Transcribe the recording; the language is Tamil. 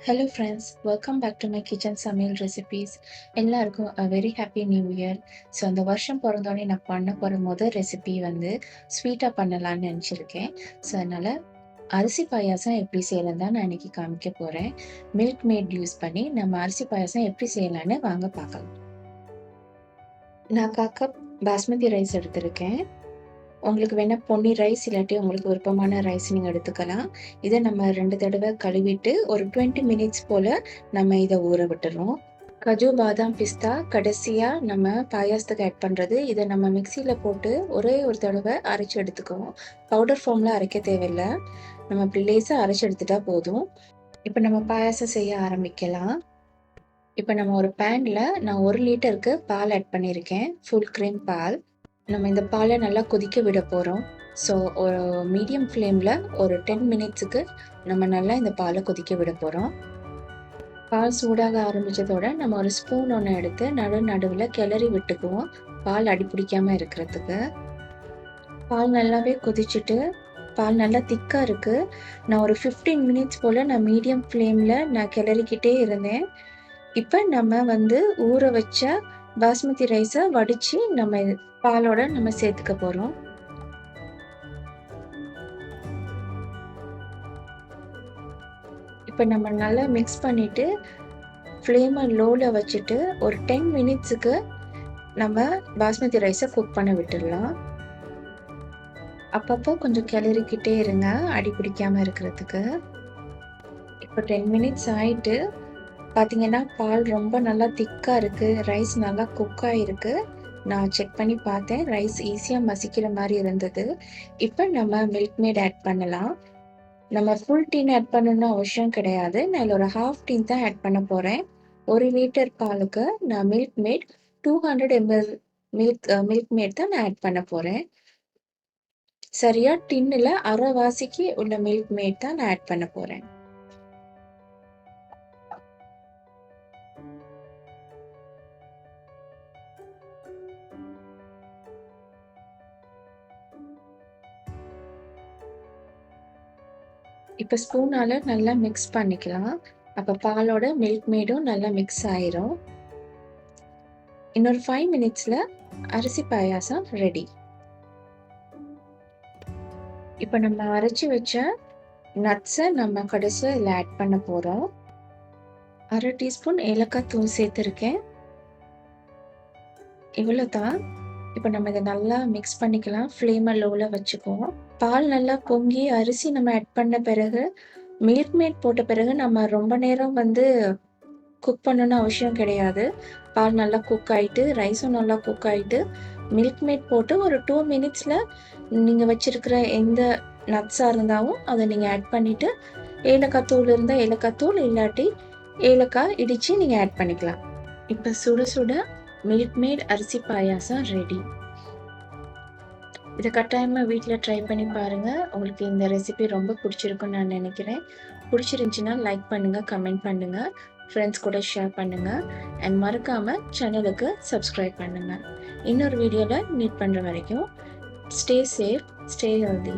Hello friends, welcome back to my kitchen Samayal recipes. எல்லாருக்கும் a very happy new year. So அந்த வருஷம் பிறந்தோடனே நான் பண்ண போகிற முதல் ரெசிபி வந்து ஸ்வீட்டாக பண்ணலான்னு நினச்சிருக்கேன். ஸோ அதனால் அரிசி பாயாசம் எப்படி செய்யலாம் தான் நான் இன்னைக்கு காமிக்க போகிறேன். மில்க் மேட் யூஸ் பண்ணி நம்ம அரிசி பாயாசம் எப்படி செய்யலான்னு வாங்க பார்க்கலாம். நான் 1/4 கப் பாஸ்மதி ரைஸ் எடுத்திருக்கேன். உங்களுக்கு வேணா பொன்னி ரைஸ் இல்லாட்டி உங்களுக்கு விருப்பமான ரைஸ் நீங்கள் எடுத்துக்கலாம். இதை நம்ம 2 தடவை கழுவிட்டு ஒரு 20 மினிட்ஸ் போல் நம்ம இதை ஊற விட்டுறோம். கஜு, பாதாம், பிஸ்தா கடைசியாக நம்ம பாயாசத்துக்கு ஆட் பண்ணுறது. இதை நம்ம மிக்சியில் போட்டு ஒரே ஒரு தடவை அரைச்சி எடுத்துக்குவோம். பவுடர் ஃபார்மில் அரைக்க தேவையில்லை, நம்ம இப்படி லேசாக அரைச்சி எடுத்துட்டா போதும். இப்போ நம்ம பாயாசம் செய்ய ஆரம்பிக்கலாம். இப்போ நம்ம ஒரு பேனில் நான் 1 லிட்டருக்கு பால் ஆட் பண்ணியிருக்கேன், ஃபுல் க்ரீம் பால். நம்ம இந்த பாலை நல்லா கொதிக்க விட போகிறோம். ஸோ ஒரு மீடியம் ஃப்ளேமில் ஒரு 10 மினிட்ஸுக்கு நம்ம நல்லா இந்த பாலை கொதிக்க விட போகிறோம். பால் சூடாக ஆரம்பித்ததோட நம்ம ஒரு ஸ்பூன் ஒன்று எடுத்து நடுவில் கிளறி விட்டுக்குவோம், பால் அடிப்பிடிக்காமல் இருக்கிறதுக்கு. பால் நல்லாவே கொதிச்சுட்டு பால் நல்லா திக்காக இருக்குது. நான் ஒரு 15 மினிட்ஸ் போல் நான் மீடியம் ஃப்ளேமில் நான் கிளறிக்கிட்டே இருந்தேன். இப்போ நம்ம வந்து ஊற வச்ச பாஸ்மதி ரைஸை வடித்து நம்ம பாலோட நம்ம சேர்த்துக்க போகிறோம். இப்போ நம்ம நல்லா மிக்ஸ் பண்ணிவிட்டு ஃப்ளேமை லோவில் வச்சுட்டு ஒரு 10 மினிட்ஸுக்கு நம்ம பாஸ்மதி ரைஸை குக் பண்ண விட்டுடலாம். அப்பப்போ கொஞ்சம் கிளறிக்கிட்டே இருங்க, அடி பிடிக்காமல் இருக்கிறதுக்கு. இப்போ 10 மினிட்ஸ் ஆகிட்டு பார்த்தீங்கன்னா பால் ரொம்ப நல்லா திக்காக இருக்குது, ரைஸ் நல்லா குக் ஆகிருக்கு. நான் செக் பண்ணி பார்த்தேன், ரைஸ் ஈஸியாக மசிக்கிற மாதிரி இருந்தது. இப்போ நம்ம மில்க் மேட் ஆட் பண்ணலாம். நம்ம ஃபுல் டீன் ஆட் பண்ணணும்னு அவசியம் கிடையாது, நான் இதில் ஒரு ½ டீன் தான் ஆட் பண்ண போகிறேன். 1 லிட்டர் பாலுக்கு நான் milk mat 200 ml milk mat தான் நான் ஆட் பண்ண போகிறேன். சரியாக டின்னில் அரைவாசிக்கு உள்ள மில்க் மேட் தான் நான் ஆட் பண்ண போகிறேன். இப்போ ஸ்பூனால் நல்லா மிக்ஸ் பண்ணிக்கலாம். அப்போ பாலோட மில்க் மேடும் நல்லா மிக்ஸ் ஆயிரும். இன்னொரு 5 மினிட்ஸில் அரிசி பாயாசம் ரெடி. இப்போ நம்ம அரைச்சி வச்ச நட்ஸை நம்ம கடைசியாக இதில் ஆட் பண்ண போகிறோம். 1/2 டீஸ்பூன் ஏலக்காய் தூள் சேர்த்துருக்கேன். இவ்வளோ தான். இப்போ நம்ம இதை நல்லா மிக்ஸ் பண்ணிக்கலாம், ஃப்ளேமை லோவில் வச்சுக்குவோம். பால் நல்லா பொங்கி அரிசி நம்ம ஆட் பண்ண பிறகு மில்க் மேட் போட்ட பிறகு நம்ம ரொம்ப நேரம் வந்து குக் பண்ணணும்னு அவசியம் கிடையாது. பால் நல்லா குக் ஆகிட்டு ரைஸும் நல்லா குக் ஆகிட்டு மில்க் மேட் போட்டு ஒரு 2 மினிட்ஸில் நீங்கள் வச்சுருக்கிற எந்த நட்ஸாக இருந்தாலும் அதை நீங்கள் ஆட் பண்ணிவிட்டு ஏலக்காய் தூள் இருந்தால் ஏலக்காய் தூள் இல்லாட்டி ஏலக்காய் இடித்து நீங்கள் ஆட் பண்ணிக்கலாம். இப்போ சுட சுட மில்க் மேட் அரிசி பாயாசம் ரெடி. இதை கட்டாயமாக வீட்டில் ட்ரை பண்ணி பாருங்கள். உங்களுக்கு இந்த ரெசிபி ரொம்ப பிடிச்சிருக்குன்னு நான் நினைக்கிறேன். பிடிச்சிருந்துச்சின்னா லைக் பண்ணுங்கள், கமெண்ட் பண்ணுங்கள், ஃப்ரெண்ட்ஸ் கூட ஷேர் பண்ணுங்கள். அண்ட் மறக்காமல் சேனலுக்கு சப்ஸ்கிரைப் பண்ணுங்கள். இன்னொரு வீடியோவில் மீட் பண்ணுற வரைக்கும் ஸ்டே சேஃப், ஸ்டே ஹெல்தி.